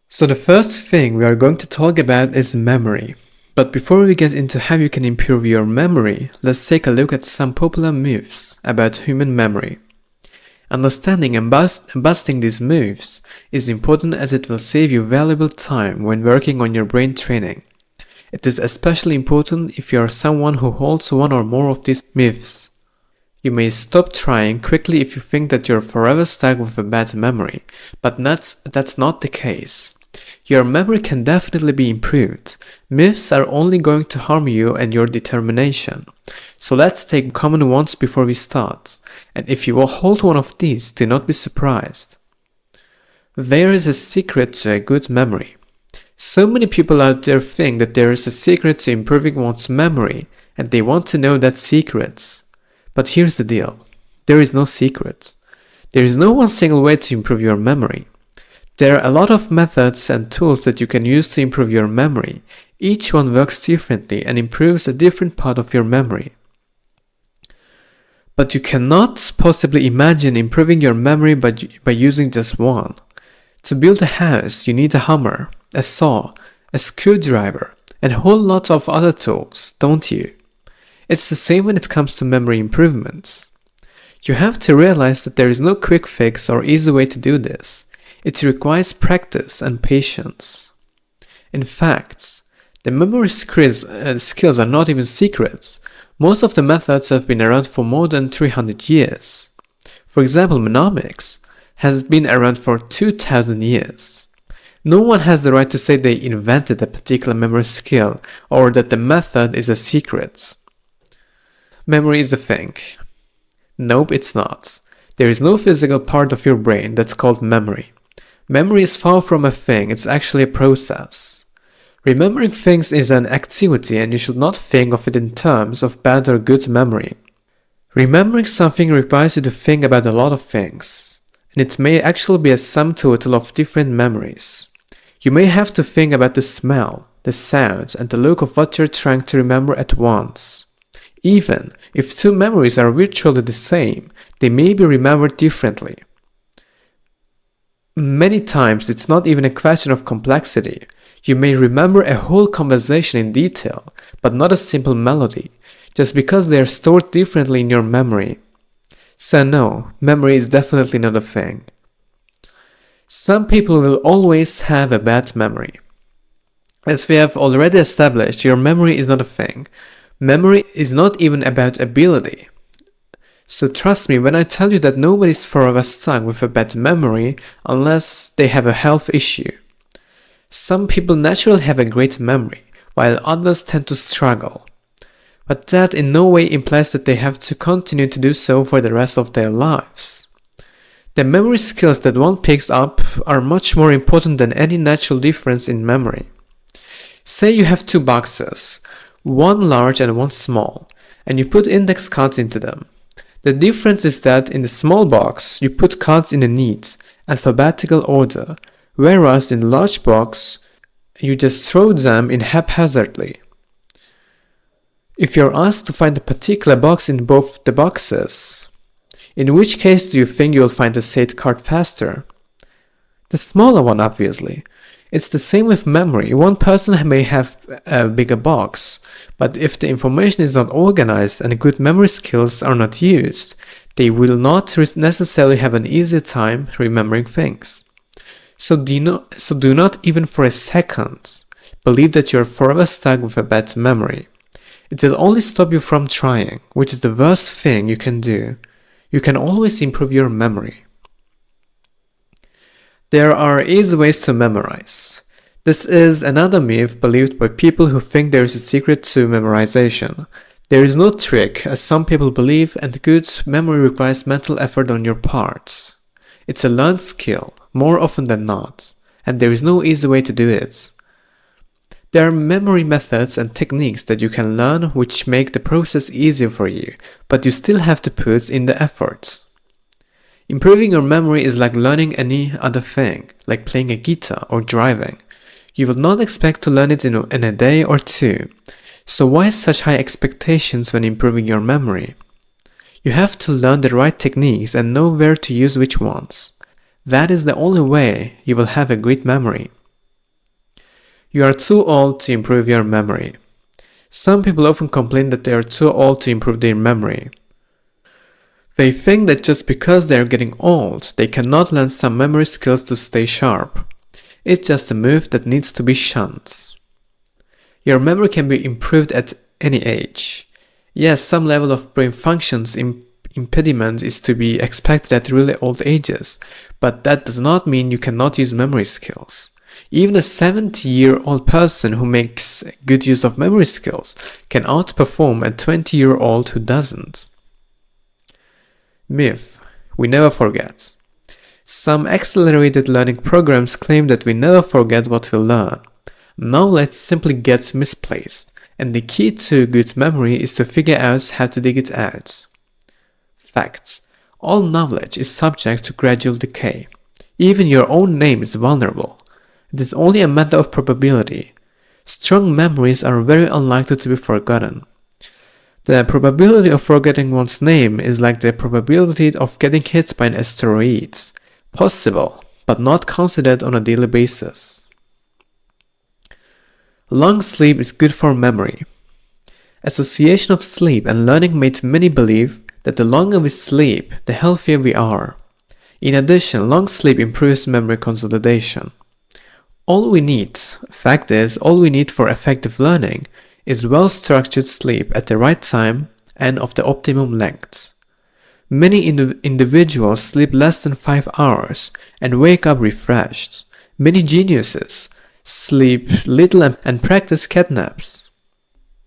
So the first thing we are going to talk about is memory. But before we get into how you can improve your memory, let's take a look at some popular myths about human memory. Understanding and busting these myths is important as it will save you valuable time when working on your brain training. It is especially important if you are someone who holds one or more of these myths. You may stop trying quickly if you think that you're forever stuck with a bad memory, but that's not the case. Your memory can definitely be improved. Myths are only going to harm you and your determination. So let's take common ones before we start. And if you will hold one of these, do not be surprised. There is a secret to a good memory. So many people out there think that there is a secret to improving one's memory, and they want to know that secret. But here's the deal. There is no secret. There is no one single way to improve your memory. There are a lot of methods and tools that you can use to improve your memory. Each one works differently and improves a different part of your memory. But you cannot possibly imagine improving your memory by using just one. To build a house, you need a hammer, a saw, a screwdriver, and a whole lot of other tools, don't you? It's the same when it comes to memory improvements. You have to realize that there is no quick fix or easy way to do this. It requires practice and patience. In fact, the memory skills are not even secrets. Most of the methods have been around for more than 300 years. For example, mnemonics has been around for 2000 years. No one has the right to say they invented a particular memory skill or that the method is a secret. Memory is a thing. Nope, it's not. There is no physical part of your brain that's called memory. Memory is far from a thing, it's actually a process. Remembering things is an activity and you should not think of it in terms of bad or good memory. Remembering something requires you to think about a lot of things, and it may actually be a sum total of different memories. You may have to think about the smell, the sound, and the look of what you're trying to remember at once. Even if two memories are virtually the same, they may be remembered differently. Many times it's not even a question of complexity. You may remember a whole conversation in detail, but not a simple melody, just because they are stored differently in your memory. So no, memory is definitely not a thing. Some people will always have a bad memory. As we have already established, your memory is not a thing. Memory is not even about ability. So trust me when I tell you that nobody's forever stuck with a bad memory unless they have a health issue. Some people naturally have a great memory, while others tend to struggle. But that in no way implies that they have to continue to do so for the rest of their lives. The memory skills that one picks up are much more important than any natural difference in memory. Say you have two boxes, one large and one small, and you put index cards into them. The difference is that in the small box, you put cards in a neat, alphabetical order, whereas in the large box, you just throw them in haphazardly. If you're asked to find a particular box in both the boxes, in which case do you think you'll find the said card faster? The smaller one, obviously. It's the same with memory. One person may have a bigger box, but if the information is not organized and good memory skills are not used, they will not necessarily have an easier time remembering things. So do not even for a second believe that you're forever stuck with a bad memory. It will only stop you from trying, which is the worst thing you can do. You can always improve your memory. There are easy ways to memorize. This is another myth believed by people who think there is a secret to memorization. There is no trick, as some people believe, and good memory requires mental effort on your part. It's a learned skill, more often than not, and there is no easy way to do it. There are memory methods and techniques that you can learn which make the process easier for you, but you still have to put in the effort. Improving your memory is like learning any other thing, like playing a guitar or driving. You will not expect to learn it in a day or two. So why such high expectations when improving your memory? You have to learn the right techniques and know where to use which ones. That is the only way you will have a great memory. You are too old to improve your memory. Some people often complain that they are too old to improve their memory. They think that just because they are getting old, they cannot learn some memory skills to stay sharp. It's just a myth that needs to be shunned. Your memory can be improved at any age. Yes, some level of brain functions impediment is to be expected at really old ages, but that does not mean you cannot use memory skills. Even a 70-year-old person who makes good use of memory skills can outperform a 20-year-old who doesn't. Myth: we never forget. Some accelerated learning programs claim that we never forget what we learn. Knowledge simply gets misplaced, and the key to good memory is to figure out how to dig it out. Facts: all knowledge is subject to gradual decay. Even your own name is vulnerable. It is only a matter of probability. Strong memories are very unlikely to be forgotten. The probability of forgetting one's name is like the probability of getting hit by an asteroid. Possible, but not considered on a daily basis. Long sleep is good for memory. Association of sleep and learning made many believe that the longer we sleep, the healthier we are. In addition, long sleep improves memory consolidation. All we need for effective learning is well-structured sleep at the right time and of the optimum length. Many individuals sleep less than 5 hours and wake up refreshed. Many geniuses sleep little and practice cat naps.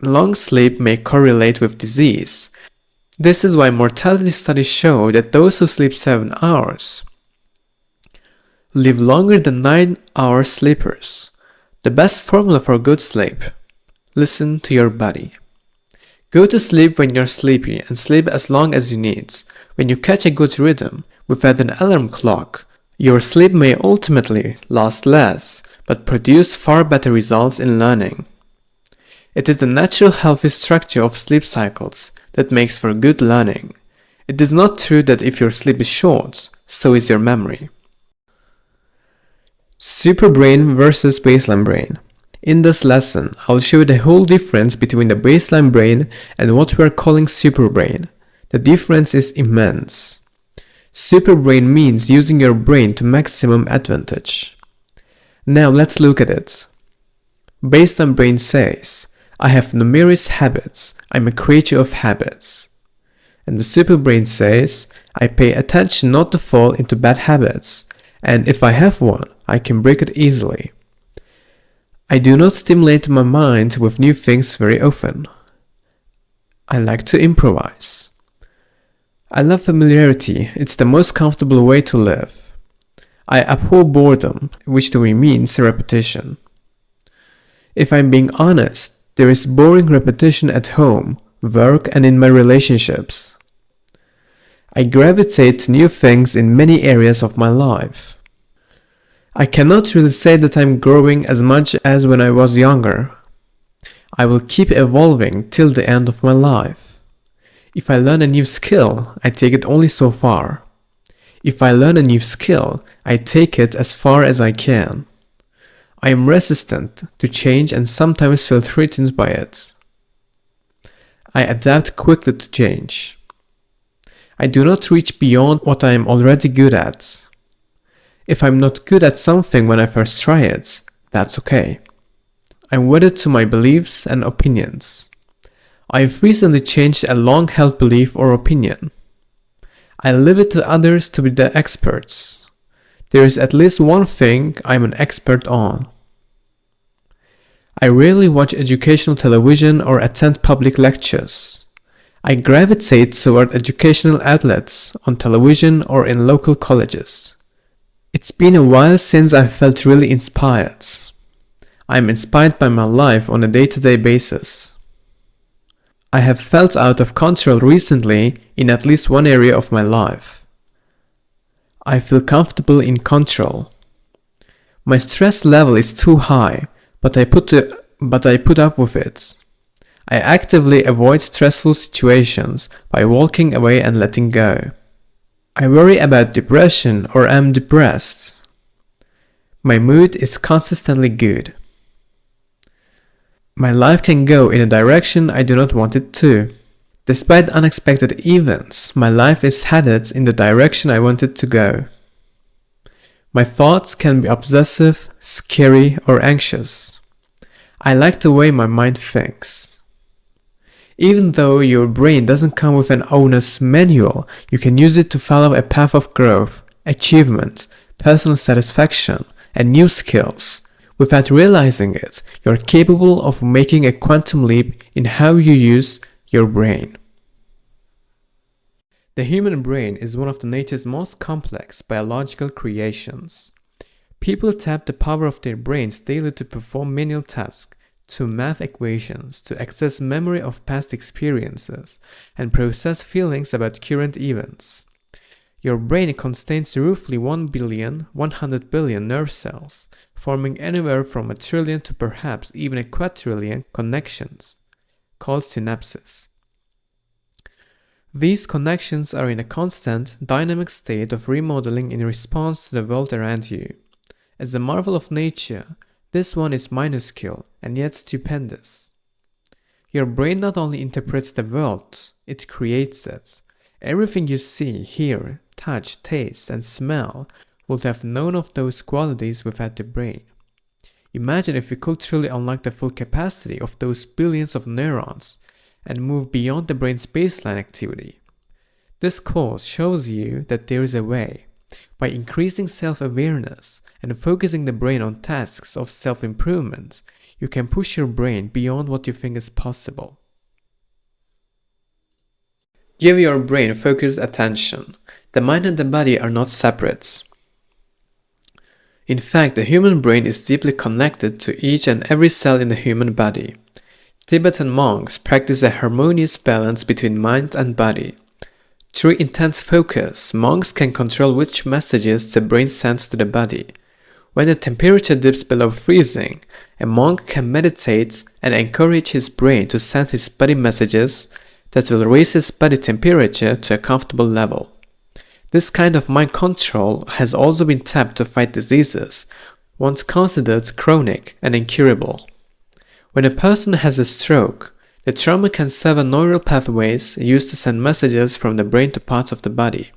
Long sleep may correlate with disease. This is why mortality studies show that those who sleep 7 hours live longer than 9-hour sleepers. The best formula for good sleep: listen to your body. Go to sleep when you're sleepy and sleep as long as you need. When you catch a good rhythm without an alarm clock, your sleep may ultimately last less, but produce far better results in learning. It is the natural healthy structure of sleep cycles that makes for good learning. It is not true that if your sleep is short, so is your memory. Superbrain versus baseline brain. In this lesson, I'll show you the whole difference between the baseline brain and what we are calling superbrain. The difference is immense. Superbrain means using your brain to maximum advantage. Now let's look at it. Baseline brain says, I have numerous habits, I'm a creature of habits. And the superbrain says, I pay attention not to fall into bad habits, and if I have one, I can break it easily. I do not stimulate my mind with new things very often. I like to improvise. I love familiarity, it's the most comfortable way to live. I abhor boredom, which to me means repetition. If I'm being honest, there is boring repetition at home, work, and in my relationships. I gravitate to new things in many areas of my life. I cannot really say that I'm growing as much as when I was younger. I will keep evolving till the end of my life. If I learn a new skill, I take it only so far. If I learn a new skill, I take it as far as I can. I am resistant to change and sometimes feel threatened by it. I adapt quickly to change. I do not reach beyond what I am already good at. If I'm not good at something when I first try it, that's okay. I'm wedded to my beliefs and opinions. I have recently changed a long-held belief or opinion. I leave it to others to be the experts. There is at least one thing I'm an expert on. I rarely watch educational television or attend public lectures. I gravitate toward educational outlets on television or in local colleges. It's been a while since I felt really inspired. I'm inspired by my life on a day-to-day basis. I have felt out of control recently in at least one area of my life. I feel comfortable in control. My stress level is too high, but I put up with it. I actively avoid stressful situations by walking away and letting go. I worry about depression or am depressed. My mood is consistently good. My life can go in a direction I do not want it to. Despite unexpected events, my life is headed in the direction I want it to go. My thoughts can be obsessive, scary, or anxious. I like the way my mind thinks. Even though your brain doesn't come with an owner's manual, you can use it to follow a path of growth, achievement, personal satisfaction, and new skills. Without realizing it, you're capable of making a quantum leap in how you use your brain. The human brain is one of nature's most complex biological creations. People tap the power of their brains daily to perform manual tasks, to math equations, to access memory of past experiences, and process feelings about current events. Your brain contains roughly 100 billion nerve cells, forming anywhere from a trillion to perhaps even a quadrillion connections, called synapses. These connections are in a constant, dynamic state of remodeling in response to the world around you. As a marvel of nature, this one is minuscule and yet stupendous. Your brain not only interprets the world, it creates it. Everything you see, hear, touch, taste, and smell would have none of those qualities without the brain. Imagine if we could truly unlock the full capacity of those billions of neurons and move beyond the brain's baseline activity. This course shows you that there is a way. By increasing self-awareness and focusing the brain on tasks of self-improvement, you can push your brain beyond what you think is possible. Give your brain focused attention. The mind and the body are not separate. In fact, the human brain is deeply connected to each and every cell in the human body. Tibetan monks practice a harmonious balance between mind and body. Through intense focus, monks can control which messages the brain sends to the body. When the temperature dips below freezing, a monk can meditate and encourage his brain to send his body messages that will raise his body temperature to a comfortable level. This kind of mind control has also been tapped to fight diseases, once considered chronic and incurable. When a person has a stroke, the trauma can sever neural pathways used to send messages from the brain to parts of the body,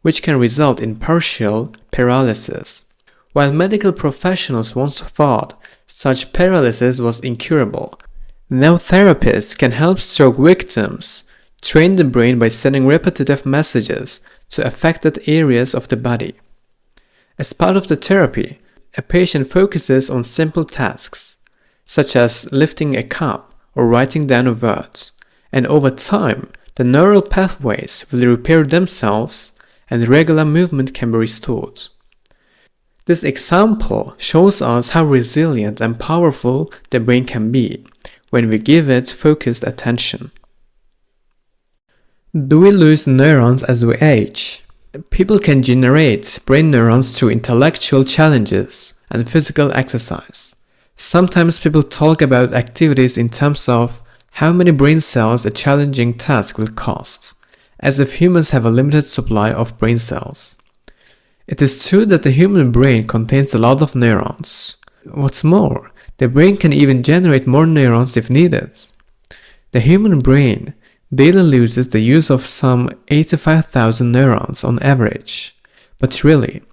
which can result in partial paralysis. While medical professionals once thought such paralysis was incurable, now therapists can help stroke victims train the brain by sending repetitive messages to affected areas of the body. As part of the therapy, a patient focuses on simple tasks, such as lifting a cup or writing down a word, and over time, the neural pathways will repair themselves and regular movement can be restored. This example shows us how resilient and powerful the brain can be when we give it focused attention. Do we lose neurons as we age? People can generate brain neurons through intellectual challenges and physical exercise. Sometimes people talk about activities in terms of how many brain cells a challenging task will cost, as if humans have a limited supply of brain cells. It is true that the human brain contains a lot of neurons. What's more, the brain can even generate more neurons if needed. The human brain daily loses the use of some 85,000 neurons on average. But really,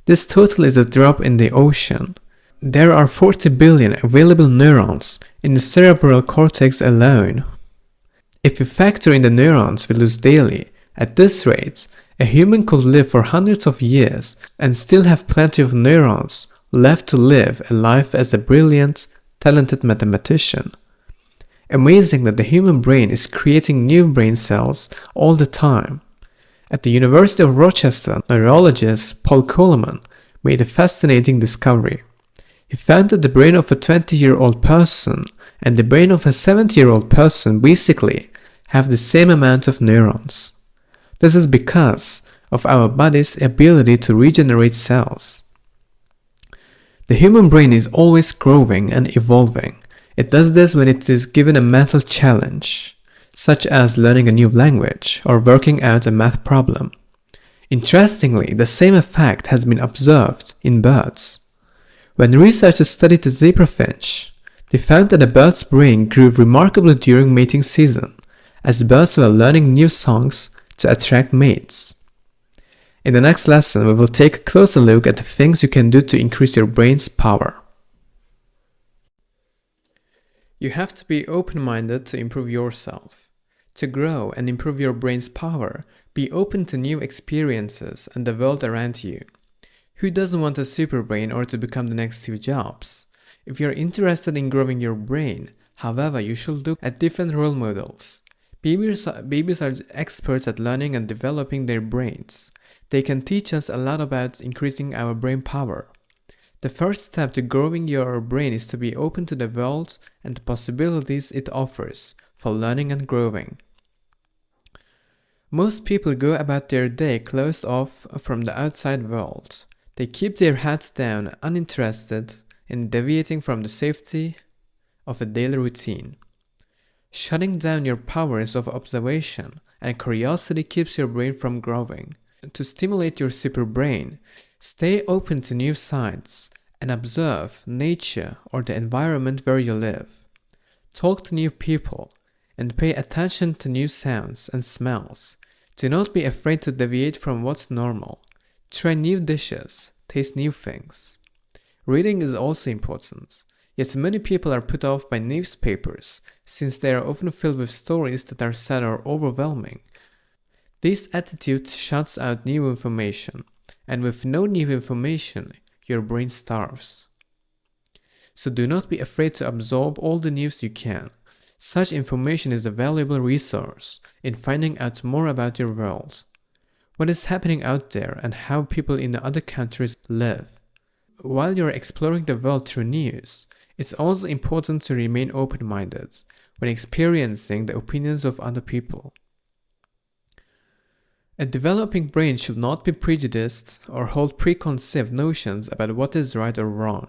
this total is a drop in the ocean. There are 40 billion available neurons in the cerebral cortex alone. If we factor in the neurons we lose daily, at this rate, a human could live for hundreds of years and still have plenty of neurons left to live a life as a brilliant, talented mathematician. Amazing that the human brain is creating new brain cells all the time. At the University of Rochester, neurologist Paul Coleman made a fascinating discovery. He found that the brain of a 20-year-old person and the brain of a 70-year-old person basically have the same amount of neurons. This is because of our body's ability to regenerate cells. The human brain is always growing and evolving. It does this when it is given a mental challenge, such as learning a new language or working out a math problem. Interestingly, the same effect has been observed in birds. When researchers studied the zebrafinch, They found that a bird's brain grew remarkably during mating season, as birds were learning new songs to attract mates. In the next lesson, we will take a closer look at the things you can do to increase your brain's power. You have to be open-minded to improve yourself. To grow and improve your brain's power, be open to new experiences and the world around you. Who doesn't want a superbrain or to become the next Steve Jobs? If you're interested in growing your brain, however, you should look at different role models. Babies are experts at learning and developing their brains. They can teach us a lot about increasing our brain power. The first step to growing your brain is to be open to the world and the possibilities it offers for learning and growing. Most people go about their day closed off from the outside world. They keep their heads down, uninterested in deviating from the safety of a daily routine. Shutting down your powers of observation and curiosity keeps your brain from growing. To stimulate your superbrain, stay open to new sights and observe nature or the environment where you live. Talk to new people and pay attention to new sounds and smells. Do not be afraid to deviate from what's normal. Try new dishes, taste new things. Reading is also important, yet many people are put off by newspapers since they are often filled with stories that are sad or overwhelming. This attitude shuts out new information, and with no new information, your brain starves. So do not be afraid to absorb all the news you can. Such information is a valuable resource in finding out more about your world. What is happening out there and how people in other countries live. While you're exploring the world through news, it's also important to remain open-minded when experiencing the opinions of other people. A developing brain should not be prejudiced or hold preconceived notions about what is right or wrong.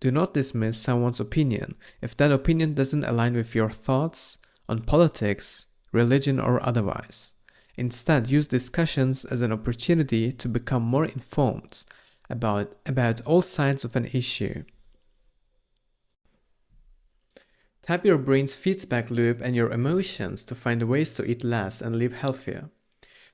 Do not dismiss someone's opinion if that opinion doesn't align with your thoughts on politics, religion, or otherwise. Instead, use discussions as an opportunity to become more informed about all sides of an issue. Tap your brain's feedback loop and your emotions to find ways to eat less and live healthier.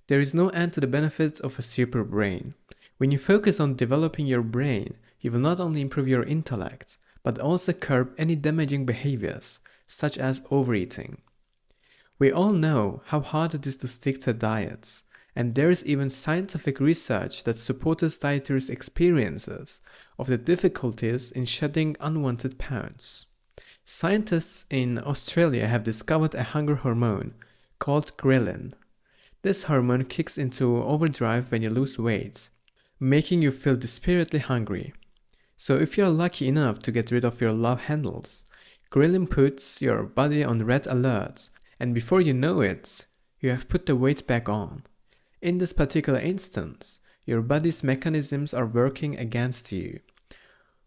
There is no end to the benefits of a super brain. When you focus on developing your brain, you will not only improve your intellect, but also curb any damaging behaviors, such as overeating. We all know how hard it is to stick to diets, and there is even scientific research that supports dietary experiences of the difficulties in shedding unwanted pounds. Scientists in Australia have discovered a hunger hormone called ghrelin. This hormone kicks into overdrive when you lose weight, making you feel desperately hungry. So if you're lucky enough to get rid of your love handles, ghrelin puts your body on red alert, and before you know it, you have put the weight back on. In this particular instance, your body's mechanisms are working against you.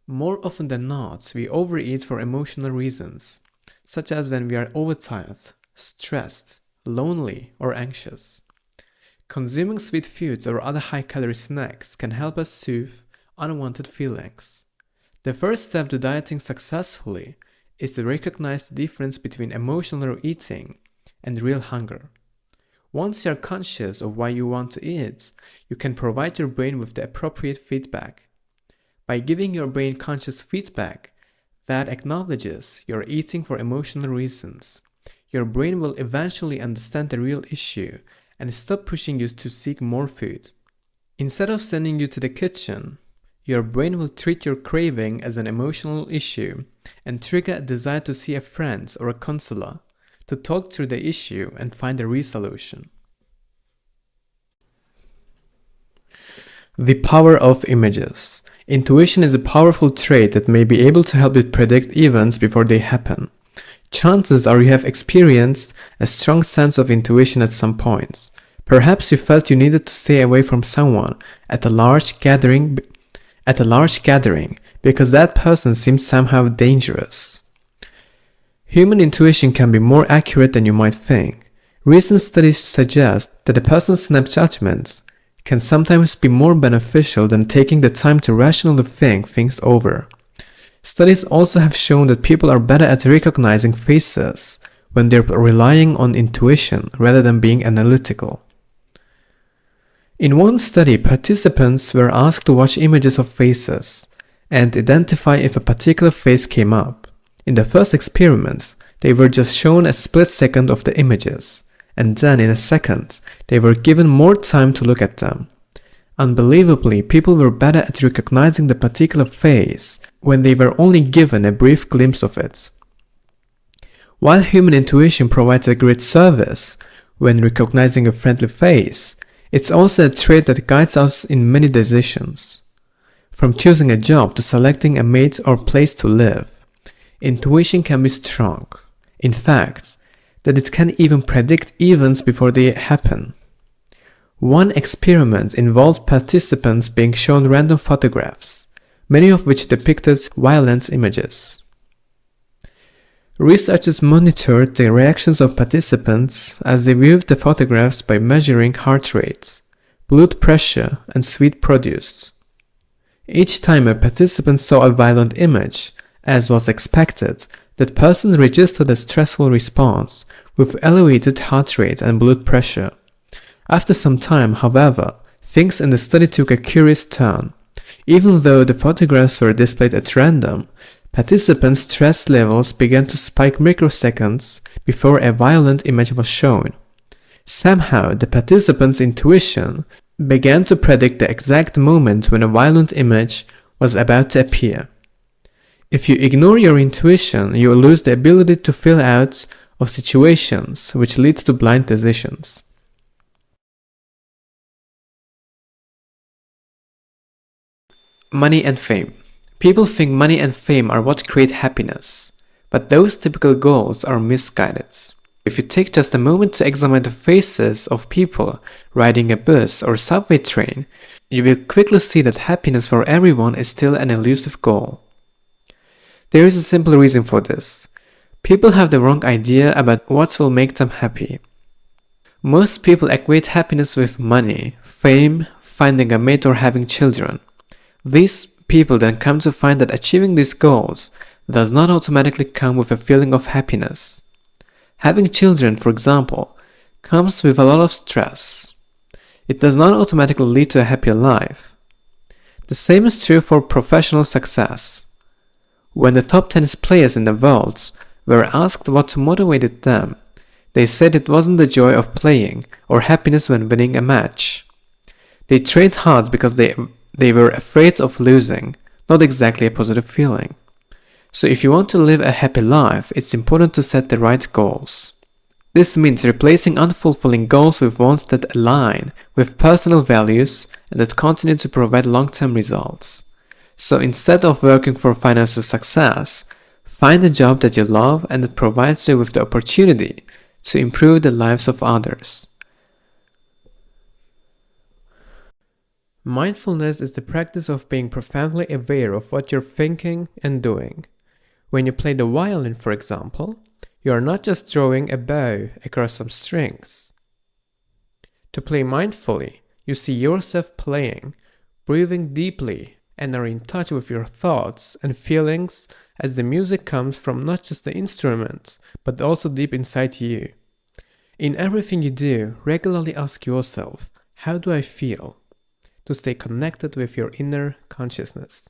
More often than not, we overeat for emotional reasons, such as when we are overtired, stressed, lonely, or anxious. Consuming sweet foods or other high-calorie snacks can help us soothe unwanted feelings. The first step to dieting successfully is to recognize the difference between emotional eating and real hunger. Once you are conscious of why you want to eat, you can provide your brain with the appropriate feedback. By giving your brain conscious feedback that acknowledges you're eating for emotional reasons, your brain will eventually understand the real issue and stop pushing you to seek more food. Instead of sending you to the kitchen, your brain will treat your craving as an emotional issue and trigger a desire to see a friend or a counselor to talk through the issue and find a resolution. The power of images. Intuition is a powerful trait that may be able to help you predict events before they happen. Chances are you have experienced a strong sense of intuition at some points. Perhaps you felt you needed to stay away from someone at a large gathering because that person seemed somehow dangerous. Human intuition can be more accurate than you might think. Recent studies suggest that a person's snap judgments can sometimes be more beneficial than taking the time to rationally think things over. Studies also have shown that people are better at recognizing faces when they're relying on intuition rather than being analytical. In one study, participants were asked to watch images of faces and identify if a particular face came up. In the first experiment, they were just shown a split second of the images, and then in a second, they were given more time to look at them. Unbelievably, people were better at recognizing the particular face when they were only given a brief glimpse of it. While human intuition provides a great service when recognizing a friendly face, it's also a trait that guides us in many decisions. From choosing a job to selecting a mate or place to live, intuition can be strong. In fact, that it can even predict events before they happen. One experiment involved participants being shown random photographs, many of which depicted violent images. Researchers monitored the reactions of participants as they viewed the photographs by measuring heart rate, blood pressure, and sweat produced. Each time a participant saw a violent image, as was expected, that person registered a stressful response with elevated heart rate and blood pressure. After some time, however, things in the study took a curious turn. Even though the photographs were displayed at random, participants' stress levels began to spike microseconds before a violent image was shown. Somehow, the participants' intuition began to predict the exact moment when a violent image was about to appear. If you ignore your intuition, you will lose the ability to feel out of situations, which leads to blind decisions. Money and fame. People think money and fame are what create happiness, but those typical goals are misguided. If you take just a moment to examine the faces of people riding a bus or subway train, you will quickly see that happiness for everyone is still an elusive goal. There is a simple reason for this. People have the wrong idea about what will make them happy. Most people equate happiness with money, fame, finding a mate, or having children. These people then come to find that achieving these goals does not automatically come with a feeling of happiness. Having children, for example, comes with a lot of stress. It does not automatically lead to a happier life. The same is true for professional success. When the top tennis players in the world were asked what motivated them, they said it wasn't the joy of playing or happiness when winning a match. They trained hard because they were afraid of losing, not exactly a positive feeling. So if you want to live a happy life, it's important to set the right goals. This means replacing unfulfilling goals with ones that align with personal values and that continue to provide long-term results. So instead of working for financial success, find a job that you love and that provides you with the opportunity to improve the lives of others. Mindfulness is the practice of being profoundly aware of what you're thinking and doing. When you play the violin, for example, you are not just drawing a bow across some strings. To play mindfully, you see yourself playing, breathing deeply, and are in touch with your thoughts and feelings as the music comes from not just the instrument, but also deep inside you. In everything you do, regularly ask yourself, how do I feel? To stay connected with your inner consciousness.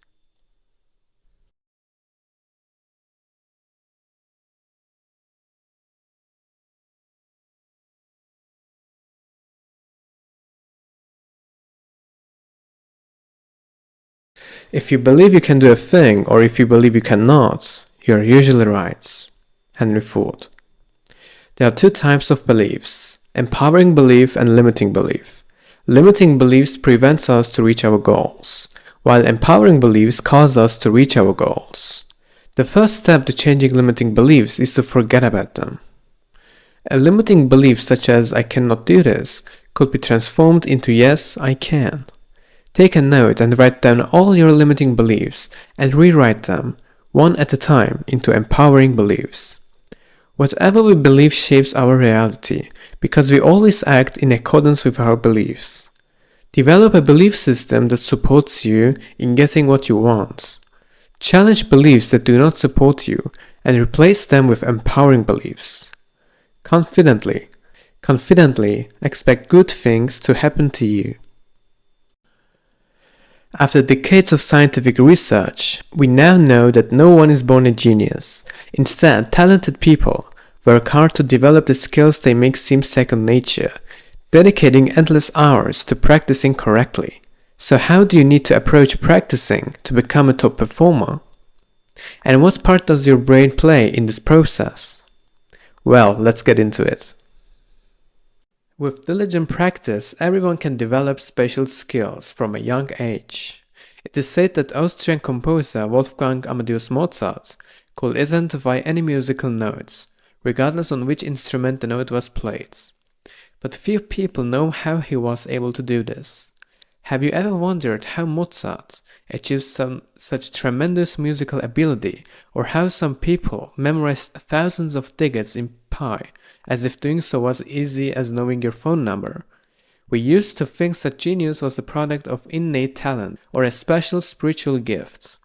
If you believe you can do a thing, or if you believe you cannot, you are usually right. Henry Ford. There are two types of beliefs: empowering belief and limiting belief. Limiting beliefs prevents us to reach our goals, while empowering beliefs cause us to reach our goals. The first step to changing limiting beliefs is to forget about them. A limiting belief such as "I cannot do this" could be transformed into "yes, I can." Take a note and write down all your limiting beliefs and rewrite them, one at a time, into empowering beliefs. Whatever we believe shapes our reality, because we always act in accordance with our beliefs. Develop a belief system that supports you in getting what you want. Challenge beliefs that do not support you and replace them with empowering beliefs. Confidently expect good things to happen to you. After decades of scientific research, we now know that no one is born a genius. Instead, talented people work hard to develop the skills they make seem second nature, dedicating endless hours to practicing correctly. So how do you need to approach practicing to become a top performer? And what part does your brain play in this process? Well, let's get into it. With diligent practice, everyone can develop special skills from a young age. It is said that Austrian composer Wolfgang Amadeus Mozart could identify any musical notes, regardless on which instrument the note was played. But few people know how he was able to do this. Have you ever wondered how Mozart achieved such tremendous musical ability, or how some people memorized thousands of digits in pi, as if doing so was easy as knowing your phone number? We used to think such genius was the product of innate talent or a special spiritual gift.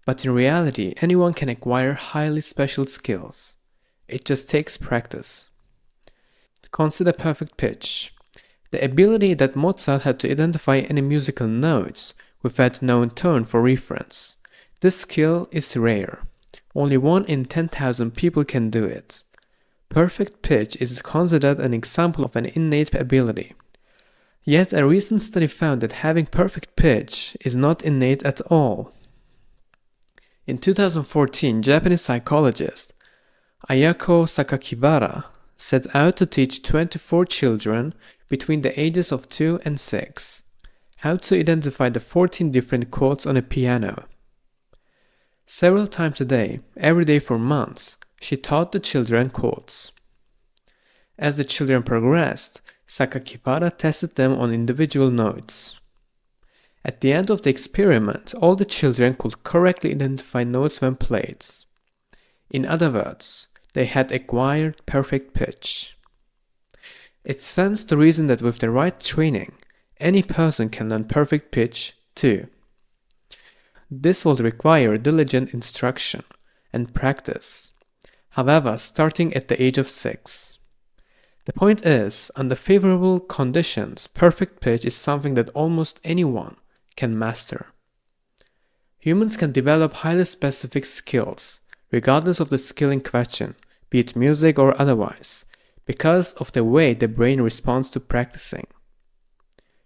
But in reality, anyone can acquire highly special skills. It just takes practice. Consider perfect pitch. The ability that Mozart had to identify any musical notes with that known tone for reference. This skill is rare. Only 1 in 10,000 people can do it. Perfect pitch is considered an example of an innate ability. Yet a recent study found that having perfect pitch is not innate at all. In 2014, Japanese psychologist Ayako Sakakibara set out to teach 24 children between the ages of 2 and 6 how to identify the 14 different chords on a piano. Several times a day, every day for months, she taught the children chords. As the children progressed, Sakakibara tested them on individual notes. At the end of the experiment, all the children could correctly identify notes when played. In other words, they had acquired perfect pitch. It stands to reason that with the right training, any person can learn perfect pitch too. This will require diligent instruction and practice, however, starting at the age of 6. The point is, under favorable conditions, perfect pitch is something that almost anyone can master. Humans can develop highly specific skills, regardless of the skill in question, be it music or otherwise, because of the way the brain responds to practicing.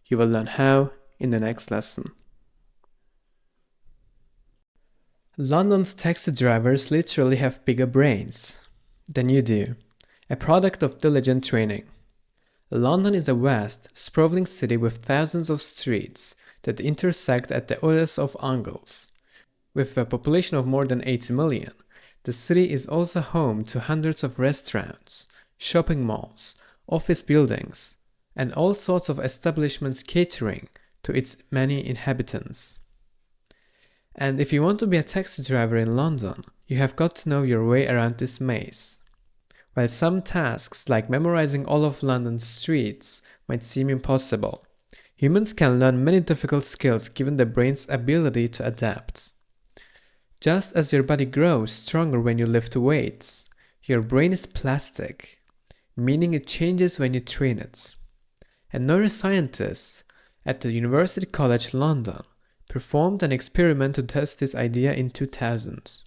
You will learn how in the next lesson. London's taxi drivers literally have bigger brains than you do, a product of diligent training. London is a vast, sprawling city with thousands of streets that intersect at the oddest of angles. With a population of more than 80 million, the city is also home to hundreds of restaurants, shopping malls, office buildings, and all sorts of establishments catering to its many inhabitants. And if you want to be a taxi driver in London, you have got to know your way around this maze. While some tasks like memorizing all of London's streets might seem impossible, humans can learn many difficult skills given the brain's ability to adapt. Just as your body grows stronger when you lift weights, your brain is plastic, meaning it changes when you train it. And neuroscientists at the University College London performed an experiment to test this idea in 2000.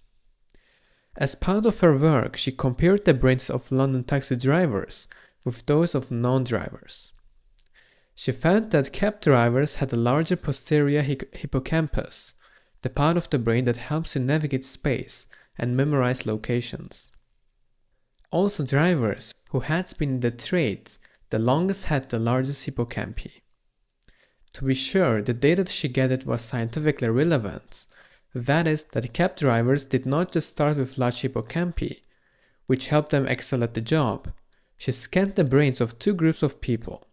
As part of her work, she compared the brains of London taxi drivers with those of non-drivers. She found that cab drivers had a larger posterior hippocampus, the part of the brain that helps you navigate space and memorize locations. Also, drivers who had been in the trade the longest had the largest hippocampi. To be sure, the data she gathered was scientifically relevant. That is, that cab drivers did not just start with large hippocampi, which helped them excel at the job. She scanned the brains of 2 groups of people.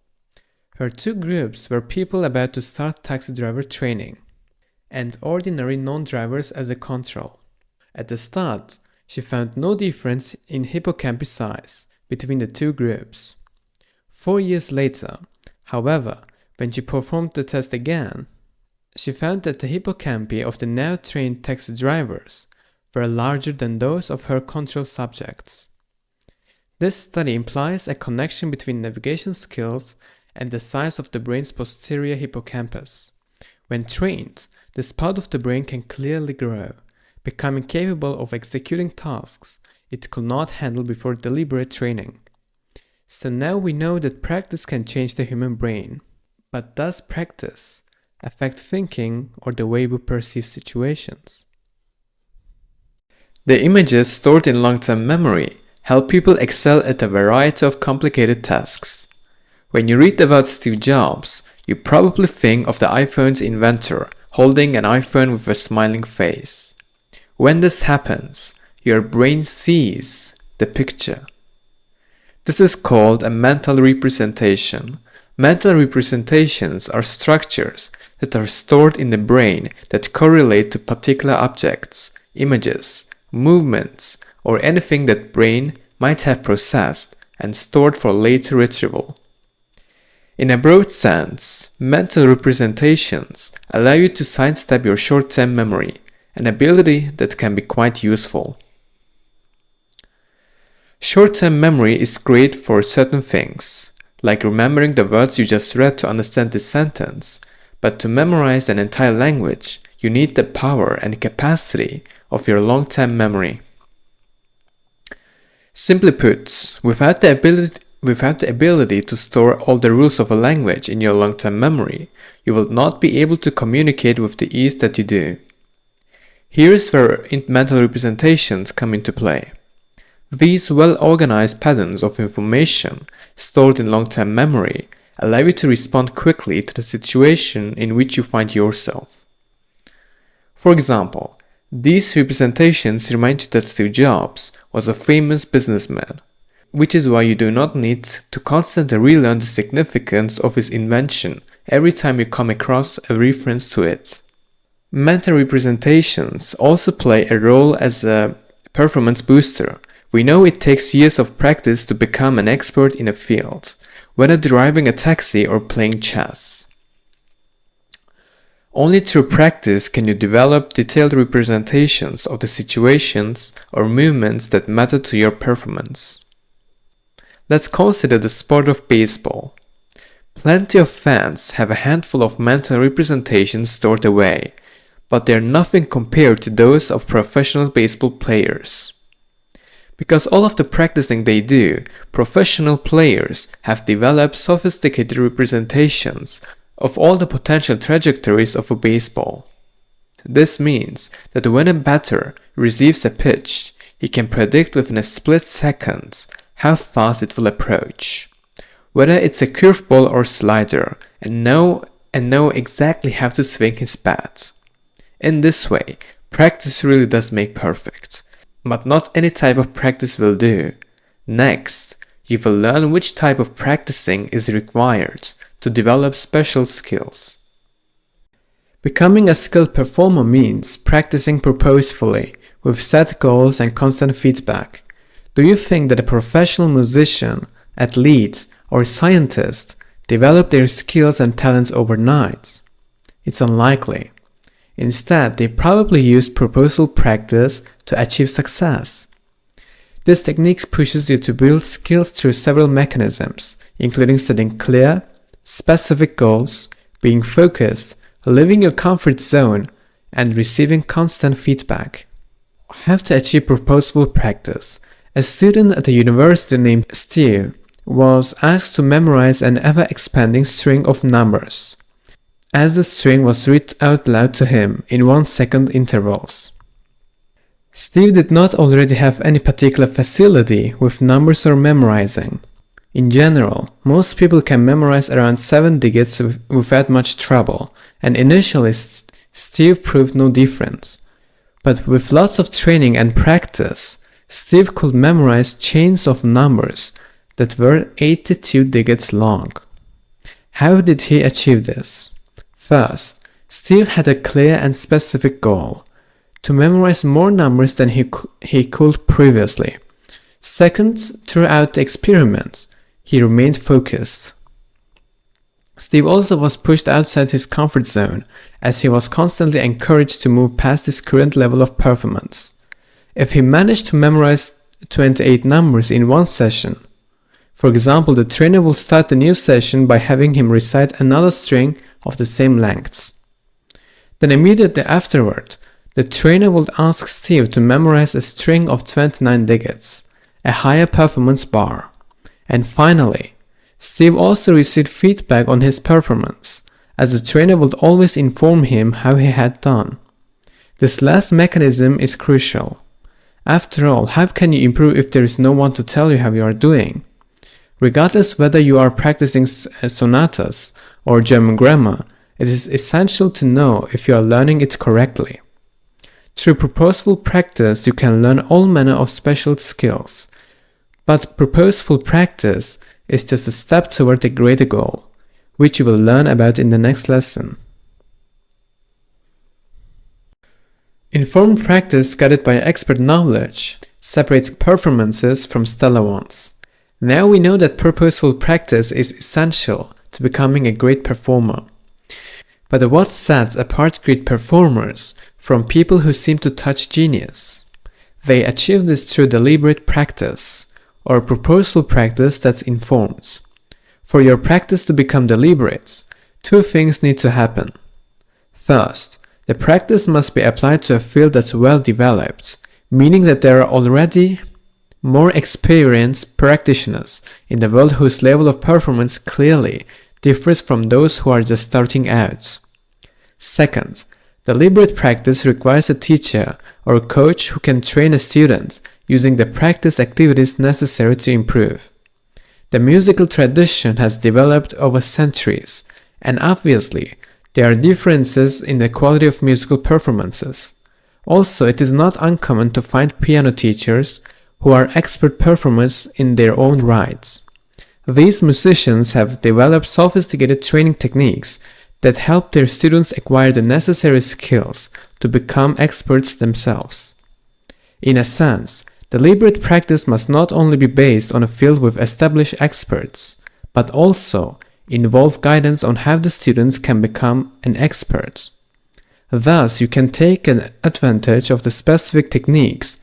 Her 2 groups were people about to start taxi driver training, and ordinary non-drivers as a control. At the start, she found no difference in hippocampi size between the 2 groups. 4 years later, however, when she performed the test again, She found that the hippocampi of the now trained taxi drivers were larger than those of her control subjects. This study implies a connection between navigation skills and the size of the brain's posterior hippocampus. When trained, this part of the brain can clearly grow, becoming capable of executing tasks it could not handle before deliberate training. So now we know that practice can change the human brain. But does practice affect thinking or the way we perceive situations? The images stored in long-term memory help people excel at a variety of complicated tasks. When you read about Steve Jobs, you probably think of the iPhone's inventor holding an iPhone with a smiling face. When this happens, your brain sees the picture. This is called a mental representation. Mental representations are structures that are stored in the brain that correlate to particular objects, images, movements, or anything that brain might have processed and stored for later retrieval. In a broad sense, mental representations allow you to sidestep your short-term memory, an ability that can be quite useful. Short-term memory is great for certain things, like remembering the words you just read to understand the sentence, but to memorize an entire language, you need the power and capacity of your long-term memory. Simply put, without the ability to store all the rules of a language in your long-term memory, you will not be able to communicate with the ease that you do. Here is where mental representations come into play. These well-organized patterns of information stored in long-term memory allow you to respond quickly to the situation in which you find yourself. For example, these representations remind you that Steve Jobs was a famous businessman, which is why you do not need to constantly relearn the significance of his invention every time you come across a reference to it. Mental representations also play a role as a performance booster. We know it takes years of practice to become an expert in a field, whether driving a taxi or playing chess. Only through practice can you develop detailed representations of the situations or movements that matter to your performance. Let's consider the sport of baseball. Plenty of fans have a handful of mental representations stored away, but they're nothing compared to those of professional baseball players. Because all of the practicing they do, professional players have developed sophisticated representations of all the potential trajectories of a baseball. This means that when a batter receives a pitch, he can predict within a split second how fast it will approach, whether it's a curveball or slider, and know exactly how to swing his bat. In this way, practice really does make perfect. But not any type of practice will do. Next, you will learn which type of practicing is required to develop special skills. Becoming a skilled performer means practicing purposefully, with set goals and constant feedback. Do you think that a professional musician, athlete, or scientist develop their skills and talents overnight? It's unlikely. Instead, they probably use purposeful practice to achieve success. This technique pushes you to build skills through several mechanisms, including setting clear, specific goals, being focused, leaving your comfort zone, and receiving constant feedback. How to achieve purposeful practice? A student at a university named Steve was asked to memorize an ever-expanding string of numbers, as the string was read out loud to him in 1-second intervals. Steve did not already have any particular facility with numbers or memorizing. In general, most people can memorize around 7 digits without much trouble, and initially Steve proved no difference. But with lots of training and practice, Steve could memorize chains of numbers that were 82 digits long. How did he achieve this? First, Steve had a clear and specific goal: to memorize more numbers than he could previously. Second, throughout the experiments, he remained focused. Steve also was pushed outside his comfort zone, as he was constantly encouraged to move past his current level of performance. If he managed to memorize 28 numbers in one session, for example, the trainer will start the new session by having him recite another string of the same lengths. Then immediately afterward, the trainer would ask Steve to memorize a string of 29 digits, a higher performance bar. And finally, Steve also received feedback on his performance, as the trainer would always inform him how he had done. This last mechanism is crucial. After all, how can you improve if there is no one to tell you how you are doing? Regardless whether you are practicing sonatas or German grammar, it is essential to know if you are learning it correctly. Through purposeful practice, you can learn all manner of special skills. But purposeful practice is just a step toward a greater goal, which you will learn about in the next lesson. Informed practice guided by expert knowledge separates performances from stellar ones. Now we know that purposeful practice is essential to becoming a great performer. But what sets apart great performers from people who seem to touch genius? They achieve this through deliberate practice, or purposeful practice that informs. For your practice to become deliberate, two things need to happen. First, the practice must be applied to a field that's well developed, meaning that there are already more experienced practitioners in the world whose level of performance clearly differs from those who are just starting out. Second, deliberate practice requires a teacher or coach who can train a student using the practice activities necessary to improve. The musical tradition has developed over centuries, and obviously, there are differences in the quality of musical performances. Also, it is not uncommon to find piano teachers who are expert performers in their own rights. These musicians have developed sophisticated training techniques that help their students acquire the necessary skills to become experts themselves. In a sense, deliberate practice must not only be based on a field with established experts, but also involve guidance on how the students can become an expert. Thus, you can take advantage of the specific techniques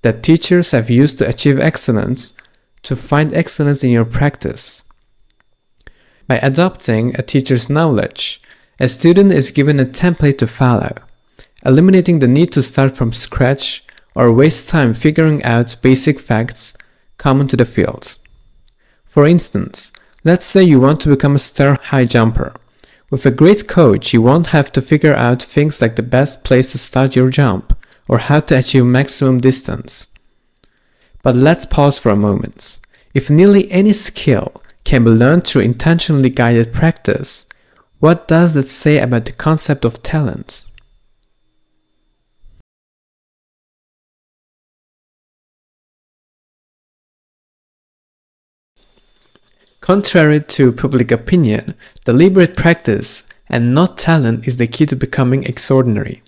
that teachers have used to achieve excellence to find excellence in your practice. By adopting a teacher's knowledge, a student is given a template to follow, eliminating the need to start from scratch or waste time figuring out basic facts common to the field. For instance, let's say you want to become a star high jumper. With a great coach, you won't have to figure out things like the best place to start your jump or how to achieve maximum distance. But let's pause for a moment. If nearly any skill can be learned through intentionally guided practice, what does that say about the concept of talent? Contrary to public opinion, deliberate practice and not talent is the key to becoming extraordinary.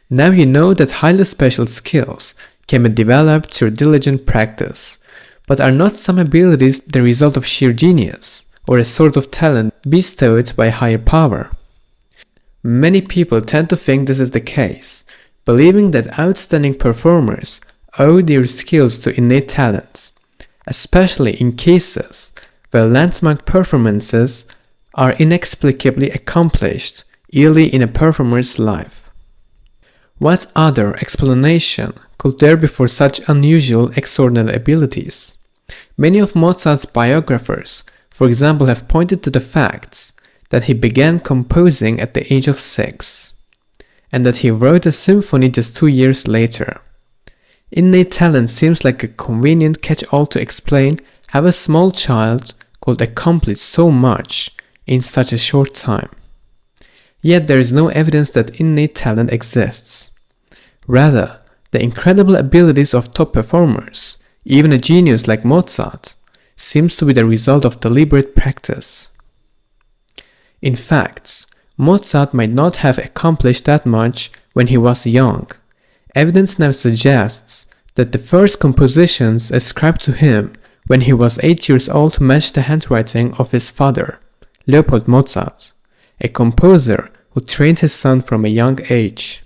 Now you know that highly special skills can be developed through diligent practice, but are not some abilities the result of sheer genius or a sort of talent bestowed by higher power? Many people tend to think this is the case, believing that outstanding performers owe their skills to innate talents, especially in cases where landmark performances are inexplicably accomplished early in a performer's life. What other explanation could there be for such unusual extraordinary abilities? Many of Mozart's biographers, for example, have pointed to the facts that he began composing at the age of 6, and that he wrote a symphony just 2 years later. Innate talent seems like a convenient catch-all to explain how a small child could accomplish so much in such a short time. Yet there is no evidence that innate talent exists. Rather, the incredible abilities of top performers, even a genius like Mozart, seems to be the result of deliberate practice. In fact, Mozart might not have accomplished that much when he was young. Evidence now suggests that the first compositions ascribed to him when he was 8 years old matched the handwriting of his father, Leopold Mozart, a composer who trained his son from a young age.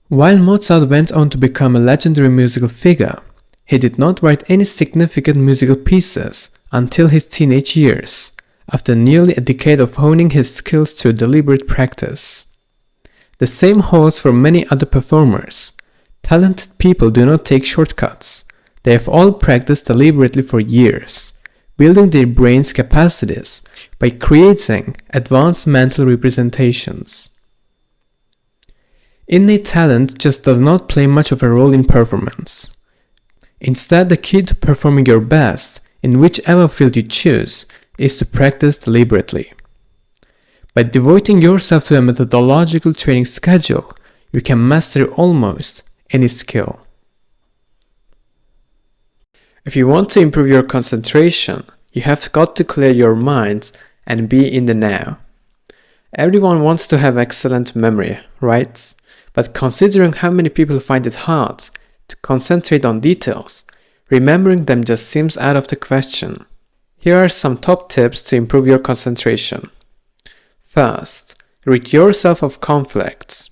While Mozart went on to become a legendary musical figure, he did not write any significant musical pieces until his teenage years, after nearly a decade of honing his skills through deliberate practice. The same holds for many other performers. Talented people do not take shortcuts. They have all practiced deliberately for years, building their brain's capacities by creating advanced mental representations. Innate talent just does not play much of a role in performance. Instead, the key to performing your best in whichever field you choose is to practice deliberately. By devoting yourself to a methodological training schedule, you can master almost any skill. If you want to improve your concentration, you have got to clear your mind and be in the now. Everyone wants to have excellent memory, right? But considering how many people find it hard to concentrate on details, remembering them just seems out of the question. Here are some top tips to improve your concentration. First, rid yourself of conflicts.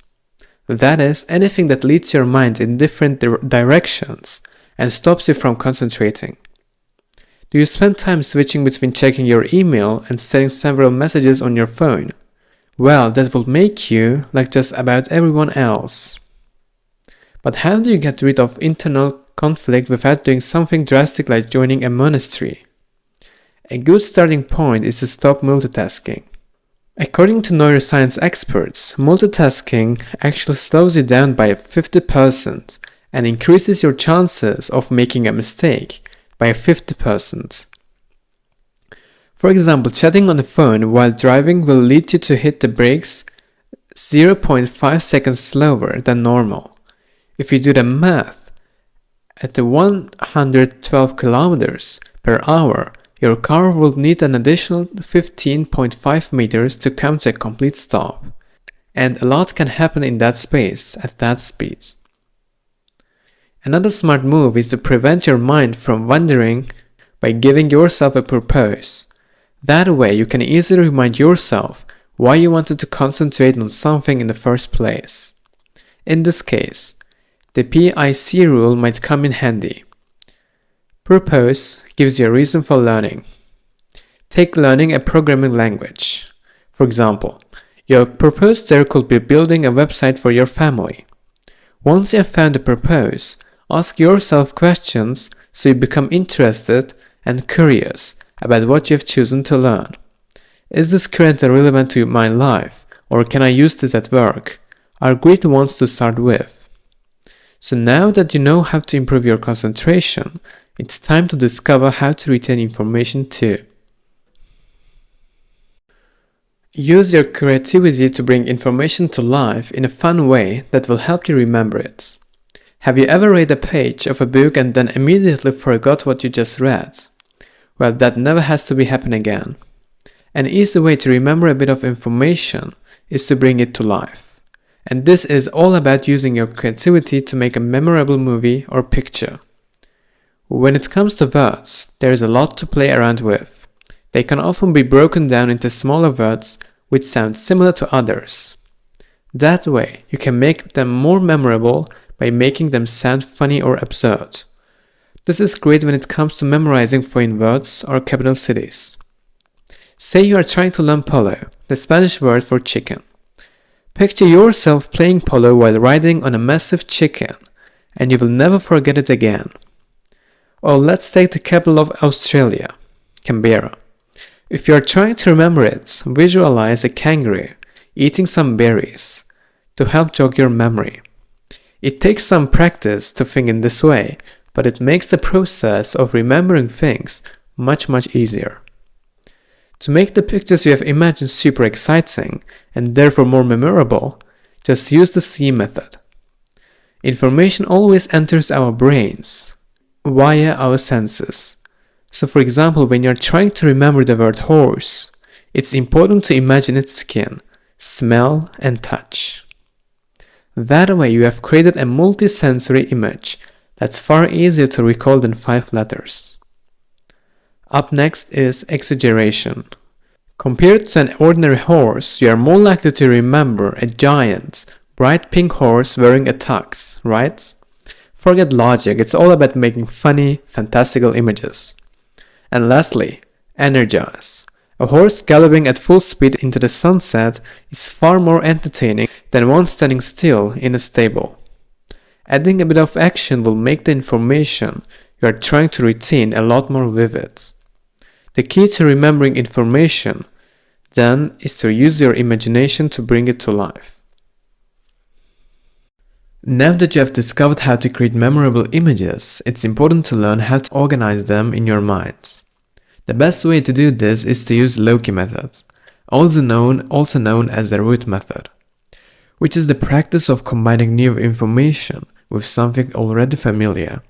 That is, anything that leads your mind in different directions and stops you from concentrating. Do you spend time switching between checking your email and sending several messages on your phone? Well, that will make you like just about everyone else. But how do you get rid of internal conflict without doing something drastic like joining a monastery? A good starting point is to stop multitasking. According to neuroscience experts, multitasking actually slows you down by 50% and increases your chances of making a mistake by 50%. For example, chatting on the phone while driving will lead you to hit the brakes 0.5 seconds slower than normal. If you do the math, at the 112 kilometers per hour, your car will need an additional 15.5 meters to come to a complete stop. And a lot can happen in that space at that speed. Another smart move is to prevent your mind from wandering by giving yourself a purpose. That way you can easily remind yourself why you wanted to concentrate on something in the first place. In this case, the PIC rule might come in handy. Purpose gives you a reason for learning. Take learning a programming language. For example, your purpose there could be building a website for your family. Once you have found the purpose, ask yourself questions so you become interested and curious about what you have chosen to learn. Is this currently relevant to my life, or can I use this at work? Are great ones to start with. So now that you know how to improve your concentration, it's time to discover how to retain information too. Use your creativity to bring information to life in a fun way that will help you remember it. Have you ever read a page of a book and then immediately forgot what you just read? Well, that never has to be happen again. An easy way to remember a bit of information is to bring it to life. And this is all about using your creativity to make a memorable movie or picture. When it comes to words, there is a lot to play around with. They can often be broken down into smaller words which sound similar to others. That way, you can make them more memorable by making them sound funny or absurd. This is great when it comes to memorizing foreign words or capital cities. Say you are trying to learn polo, the Spanish word for chicken. Picture yourself playing polo while riding on a massive chicken, and you will never forget it again. Or let's take the capital of Australia, Canberra. If you are trying to remember it, visualize a kangaroo eating some berries to help jog your memory. It takes some practice to think in this way, but it makes the process of remembering things much easier. To make the pictures you have imagined super exciting and therefore more memorable, just use the C method. Information always enters our brains via our senses. So for example, when you're trying to remember the word horse, it's important to imagine its skin, smell and touch. That way you have created a multi-sensory image that's far easier to recall than 5 letters. Up next is exaggeration. Compared to an ordinary horse, you are more likely to remember a giant, bright pink horse wearing a tux, right? Forget logic, it's all about making funny, fantastical images. And lastly, energize. A horse galloping at full speed into the sunset is far more entertaining than one standing still in a stable. Adding a bit of action will make the information you are trying to retain a lot more vivid. The key to remembering information, then, is to use your imagination to bring it to life. Now that you have discovered how to create memorable images, it's important to learn how to organize them in your mind. The best way to do this is to use Loki method, also known as the root method, which is the practice of combining new information with something already familiar.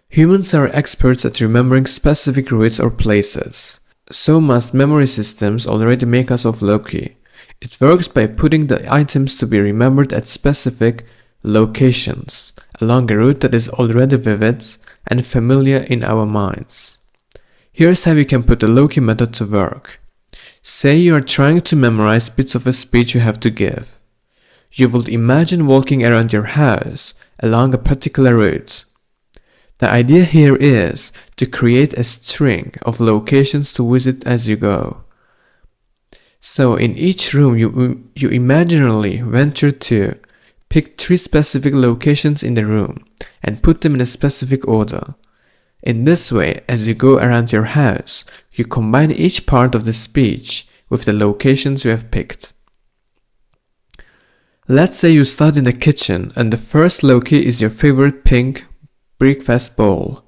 Humans are experts at remembering specific routes or places. So must memory systems already make us of Loki. It works by putting the items to be remembered at specific locations along a route that is already vivid and familiar in our minds. Here's how you can put the Loki method to work. Say you are trying to memorize bits of a speech you have to give. You would imagine walking around your house along a particular route. The idea here is to create a string of locations to visit as you go. So in each room you imaginarily venture to pick 3 specific locations in the room and put them in a specific order. In this way, as you go around your house, you combine each part of the speech with the locations you have picked. Let's say you start in the kitchen and the first loci is your favorite pink breakfast bowl.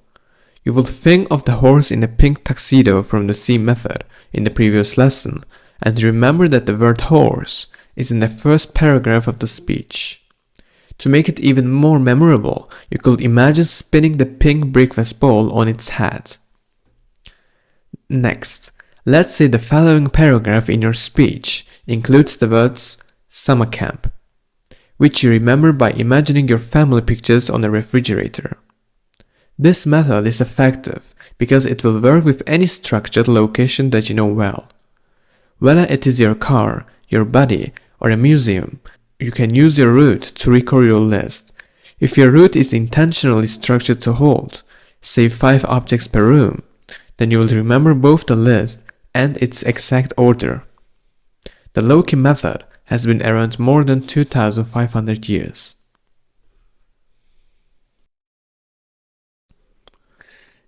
You will think of the horse in a pink tuxedo from the C method in the previous lesson and remember that the word horse is in the first paragraph of the speech. To make it even more memorable, you could imagine spinning the pink breakfast bowl on its head. Next, let's say the following paragraph in your speech includes the words summer camp, which you remember by imagining your family pictures on a refrigerator. This method is effective because it will work with any structured location that you know well. Whether it is your car, your body, or a museum, you can use your route to record your list. If your route is intentionally structured to hold, say 5 objects per room, then you will remember both the list and its exact order. The Loki method has been around more than 2,500 years.